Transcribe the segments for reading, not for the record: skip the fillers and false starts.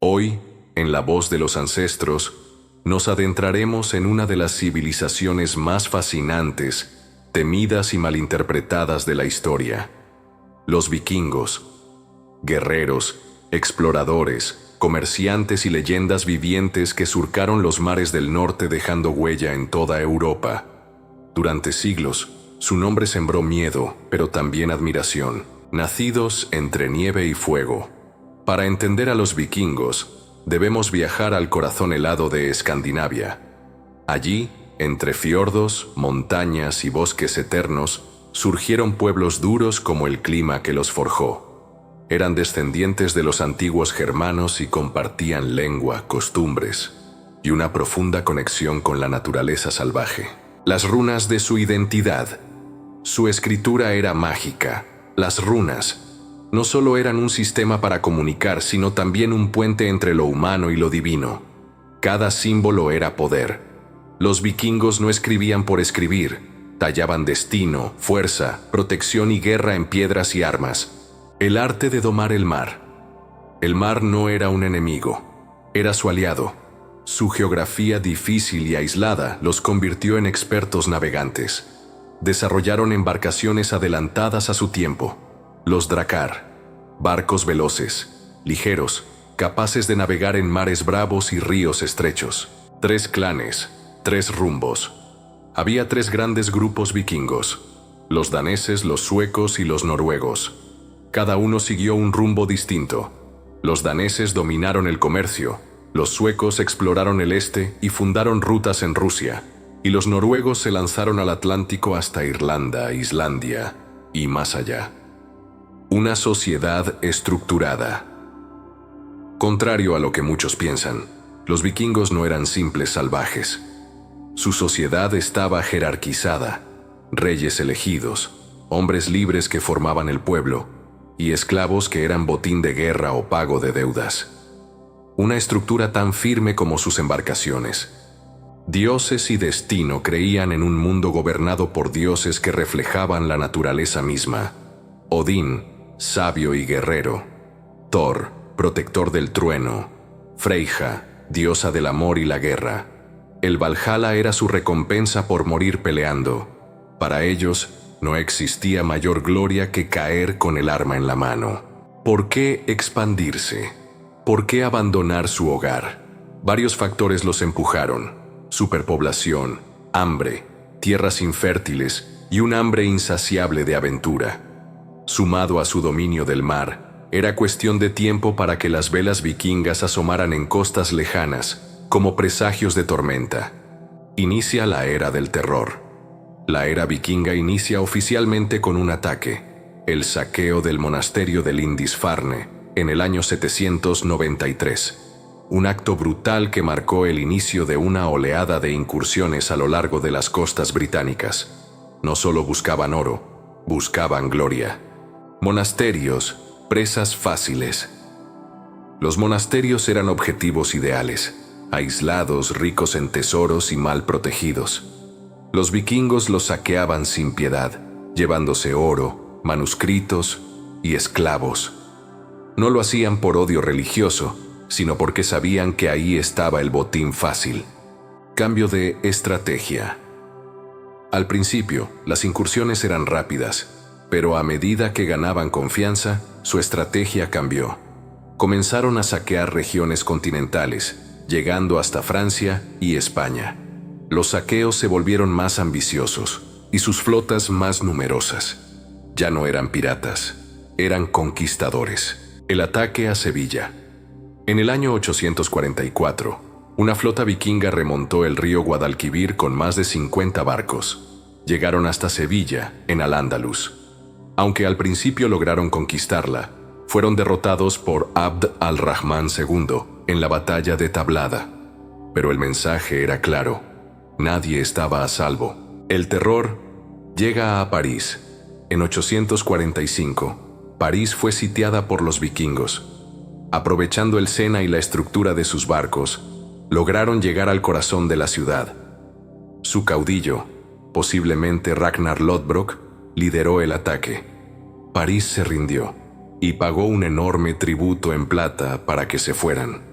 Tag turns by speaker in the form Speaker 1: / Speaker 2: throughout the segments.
Speaker 1: Hoy, en La Voz de los Ancestros, nos adentraremos en una de las civilizaciones más fascinantes, temidas y malinterpretadas de la historia: los vikingos. Guerreros, exploradores, comerciantes y leyendas vivientes que surcaron los mares del norte dejando huella en toda Europa. Durante siglos, su nombre sembró miedo, pero también admiración. Nacidos entre nieve y fuego. Para entender a los vikingos, debemos viajar al corazón helado de Escandinavia. Allí, entre fiordos, montañas y bosques eternos, surgieron pueblos duros como el clima que los forjó. Eran descendientes de los antiguos germanos y compartían lengua, costumbres y una profunda conexión con la naturaleza salvaje. Las runas de su identidad. Su escritura era mágica. Las runas no solo eran un sistema para comunicar, sino también un puente entre lo humano y lo divino. Cada símbolo era poder. Los vikingos no escribían por escribir, tallaban destino, fuerza, protección y guerra en piedras y armas. El arte de domar el mar. El mar no era un enemigo, era su aliado. Su geografía difícil y aislada los convirtió en expertos navegantes. Desarrollaron embarcaciones adelantadas a su tiempo. Los drakkar, barcos veloces, ligeros, capaces de navegar en mares bravos y ríos estrechos. 3 clanes, 3 rumbos. Había 3 grandes grupos vikingos: los daneses, los suecos y los noruegos. Cada uno siguió un rumbo distinto. Los daneses dominaron el comercio, los suecos exploraron el este y fundaron rutas en Rusia, y los noruegos se lanzaron al Atlántico hasta Irlanda, Islandia y más allá. Una sociedad estructurada. Contrario a lo que muchos piensan, los vikingos no eran simples salvajes. Su sociedad estaba jerarquizada: reyes elegidos, hombres libres que formaban el pueblo, y esclavos que eran botín de guerra o pago de deudas. Una estructura tan firme como sus embarcaciones. Dioses y destino creían en un mundo gobernado por dioses que reflejaban la naturaleza misma. Odín, sabio y guerrero; Thor, protector del trueno; Freyja, diosa del amor y la guerra. El Valhalla era su recompensa por morir peleando. Para ellos, no existía mayor gloria que caer con el arma en la mano. ¿Por qué expandirse? ¿Por qué abandonar su hogar? Varios factores los empujaron: superpoblación, hambre, tierras infértiles y un hambre insaciable de aventura. Sumado a su dominio del mar, era cuestión de tiempo para que las velas vikingas asomaran en costas lejanas, como presagios de tormenta. Inicia la era del terror. La era vikinga inicia oficialmente con un ataque: el saqueo del monasterio de Lindisfarne, en el año 793. Un acto brutal que marcó el inicio de una oleada de incursiones a lo largo de las costas británicas. No solo buscaban oro, buscaban gloria. Monasterios, presas fáciles. Los monasterios eran objetivos ideales, aislados, ricos en tesoros y mal protegidos. Los vikingos los saqueaban sin piedad, llevándose oro, manuscritos y esclavos. No lo hacían por odio religioso, sino porque sabían que ahí estaba el botín fácil. Cambio de estrategia. Al principio, las incursiones eran rápidas, pero a medida que ganaban confianza, su estrategia cambió. Comenzaron a saquear regiones continentales, llegando hasta Francia y España. Los saqueos se volvieron más ambiciosos y sus flotas más numerosas. Ya no eran piratas, eran conquistadores. El ataque a Sevilla. En el año 844, una flota vikinga remontó el río Guadalquivir con más de 50 barcos. Llegaron hasta Sevilla, en Al-Ándalus. Aunque al principio lograron conquistarla, fueron derrotados por Abd al-Rahman II en la batalla de Tablada. Pero el mensaje era claro: nadie estaba a salvo. El terror llega a París. En 845, París fue sitiada por los vikingos. Aprovechando el Sena y la estructura de sus barcos, lograron llegar al corazón de la ciudad. Su caudillo, posiblemente Ragnar Lodbrok, lideró el ataque. París se rindió y pagó un enorme tributo en plata para que se fueran.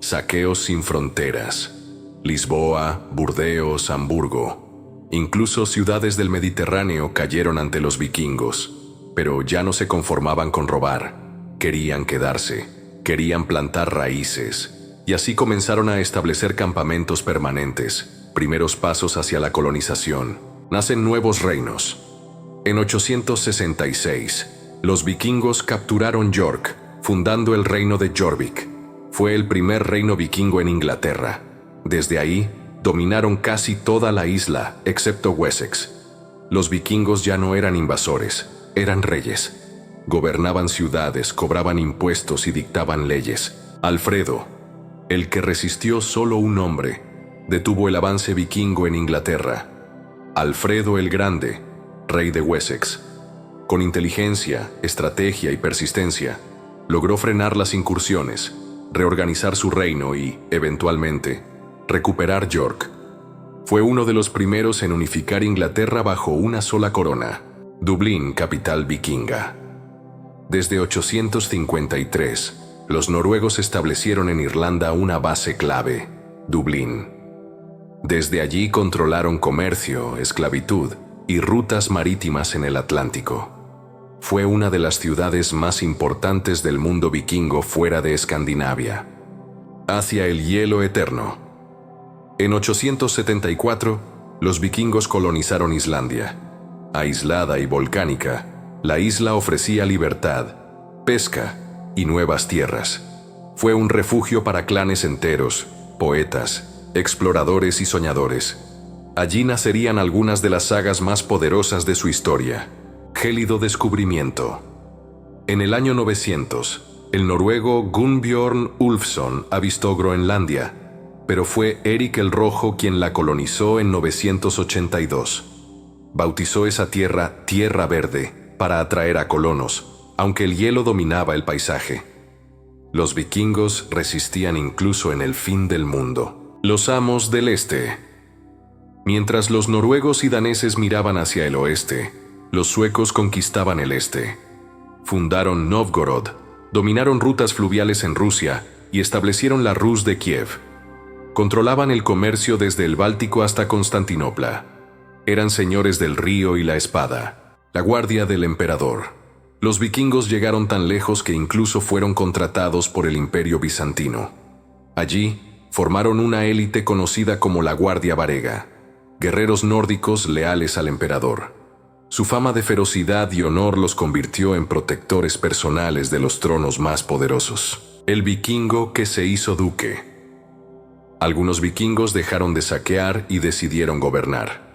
Speaker 1: Saqueos sin fronteras. Lisboa, Burdeos, Hamburgo. Incluso ciudades del Mediterráneo cayeron ante los vikingos, pero ya no se conformaban con robar. Querían quedarse, querían plantar raíces, y así comenzaron a establecer campamentos permanentes, primeros pasos hacia la colonización. Nacen nuevos reinos. En 866, los vikingos capturaron York, fundando el reino de Jorvik. Fue el primer reino vikingo en Inglaterra. Desde ahí, dominaron casi toda la isla, excepto Wessex. Los vikingos ya no eran invasores, eran reyes. Gobernaban ciudades, cobraban impuestos y dictaban leyes. Alfredo, el que resistió solo un hombre, detuvo el avance vikingo en Inglaterra. Alfredo el Grande, rey de Wessex. Con inteligencia, estrategia y persistencia, logró frenar las incursiones, reorganizar su reino y, eventualmente, recuperar York. Fue uno de los primeros en unificar Inglaterra bajo una sola corona, Dublín, capital vikinga. Desde 853, los noruegos establecieron en Irlanda una base clave, Dublín. Desde allí controlaron comercio, esclavitud y rutas marítimas en el Atlántico. Fue una de las ciudades más importantes del mundo vikingo fuera de Escandinavia. Hacia el hielo eterno. En 874, los vikingos colonizaron Islandia. Aislada y volcánica, la isla ofrecía libertad, pesca y nuevas tierras. Fue un refugio para clanes enteros, poetas, exploradores y soñadores. Allí nacerían algunas de las sagas más poderosas de su historia. Gélido descubrimiento. En el año 900, el noruego Gunnbjörn Ulfsson avistó Groenlandia, pero fue Eric el Rojo quien la colonizó en 982. Bautizó esa tierra Tierra Verde para atraer a colonos, aunque el hielo dominaba el paisaje. Los vikingos resistían incluso en el fin del mundo. Los amos del este. Mientras los noruegos y daneses miraban hacia el oeste, los suecos conquistaban el este. Fundaron Novgorod, dominaron rutas fluviales en Rusia y establecieron la Rus de Kiev. Controlaban el comercio desde el Báltico hasta Constantinopla. Eran señores del río y la espada, la guardia del emperador. Los vikingos llegaron tan lejos que incluso fueron contratados por el Imperio Bizantino. Allí, formaron una élite conocida como la Guardia Varega, guerreros nórdicos leales al emperador. Su fama de ferocidad y honor los convirtió en protectores personales de los tronos más poderosos. El vikingo que se hizo duque. Algunos vikingos dejaron de saquear y decidieron gobernar.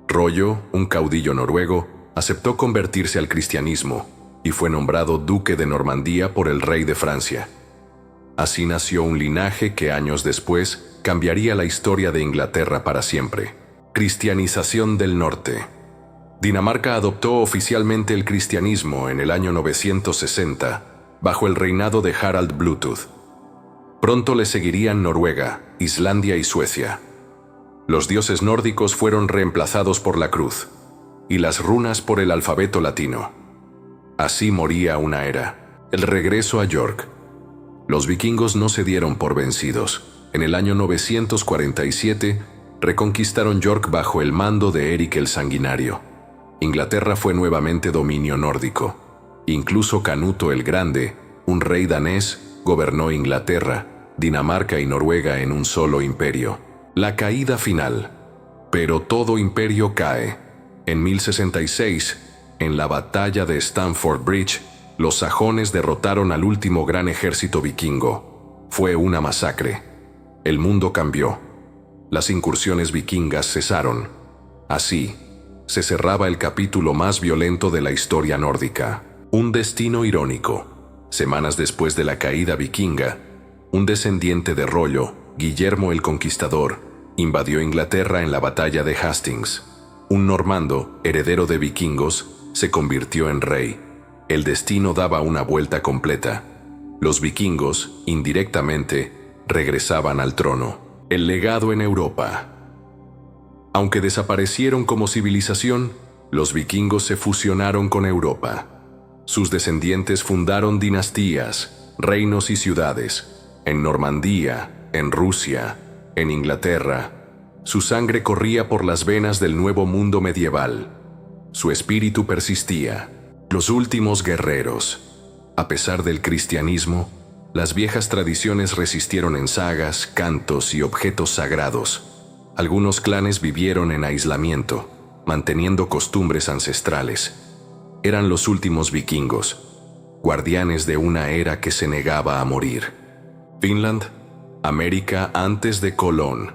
Speaker 1: Rollo, un caudillo noruego, aceptó convertirse al cristianismo y fue nombrado duque de Normandía por el rey de Francia. Así nació un linaje que años después cambiaría la historia de Inglaterra para siempre. Cristianización del norte. Dinamarca adoptó oficialmente el cristianismo en el año 960, bajo el reinado de Harald Bluetooth. Pronto le seguirían Noruega, Islandia y Suecia. Los dioses nórdicos fueron reemplazados por la cruz, y las runas por el alfabeto latino. Así moría una era. El regreso a York. Los vikingos no se dieron por vencidos. En el año 947, reconquistaron York bajo el mando de Eric el Sanguinario. Inglaterra fue nuevamente dominio nórdico. Incluso Canuto el Grande, un rey danés, gobernó Inglaterra, Dinamarca y Noruega en un solo imperio. La caída final. Pero todo imperio cae. En 1066, en la batalla de Stamford Bridge, los sajones derrotaron al último gran ejército vikingo. Fue una masacre. El mundo cambió. Las incursiones vikingas cesaron. Así, se cerraba el capítulo más violento de la historia nórdica. Un destino irónico. Semanas después de la caída vikinga, un descendiente de Rollo, Guillermo el Conquistador, invadió Inglaterra en la batalla de Hastings. Un normando, heredero de vikingos, se convirtió en rey. El destino daba una vuelta completa. Los vikingos, indirectamente, regresaban al trono. El legado en Europa. Aunque desaparecieron como civilización, los vikingos se fusionaron con Europa. Sus descendientes fundaron dinastías, reinos y ciudades, En Normandía, en Rusia, en Inglaterra, su sangre corría por las venas del nuevo mundo medieval. Su espíritu persistía. Los últimos guerreros. A pesar del cristianismo, las viejas tradiciones resistieron en sagas, cantos y objetos sagrados. Algunos clanes vivieron en aislamiento, manteniendo costumbres ancestrales. Eran los últimos vikingos, guardianes de una era que se negaba a morir. Finland, América antes de Colón.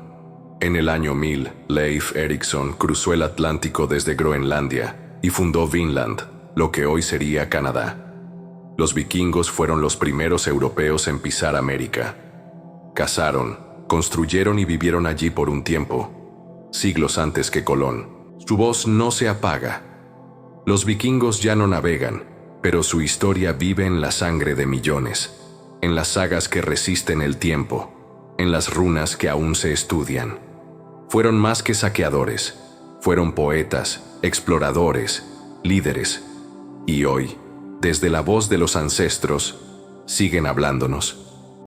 Speaker 1: En el año 1000, Leif Erikson cruzó el Atlántico desde Groenlandia y fundó Vinland, lo que hoy sería Canadá. Los vikingos fueron los primeros europeos en pisar América. Cazaron, construyeron y vivieron allí por un tiempo, siglos antes que Colón. Su voz no se apaga. Los vikingos ya no navegan, pero su historia vive en la sangre de millones, en las sagas que resisten el tiempo, en las runas que aún se estudian. Fueron más que saqueadores, fueron poetas, exploradores, líderes, y hoy, desde la voz de los ancestros, siguen hablándonos.